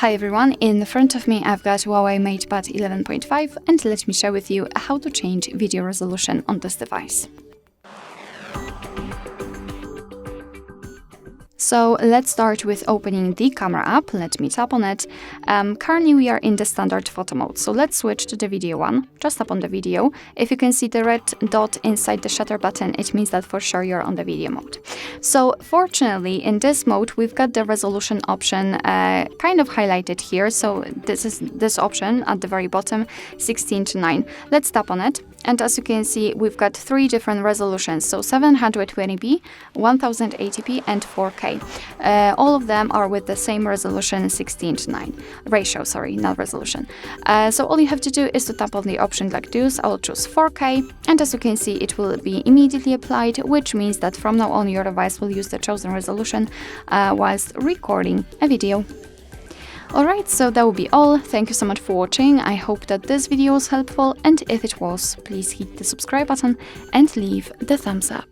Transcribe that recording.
Hi everyone, in front of me I've got HUAWEI MatePad 11.5 and let me share with you how to change video resolution on this device. So let's start with opening the camera app. Let me tap on it. Currently we are in the standard photo mode, so let's switch to the video one. Just tap on the video. If you can see the red dot inside the shutter button, it means that for sure you're on the video mode. So fortunately in this mode we've got the resolution option kind of highlighted here. So this is this option at the very bottom, 16:9. Let's tap on it. And as you can see, we've got three different resolutions, so 720p, 1080p, and 4K. All of them are with the same resolution, 16:9 ratio, sorry, not resolution. So all you have to do is to tap on the option like this. I'll choose 4K, and as you can see, it will be immediately applied, which means that from now on your device will use the chosen resolution whilst recording a video. Alright, so that will be all. Thank you so much for watching. I hope that this video was helpful, and if it was, please hit the subscribe button and leave the thumbs up.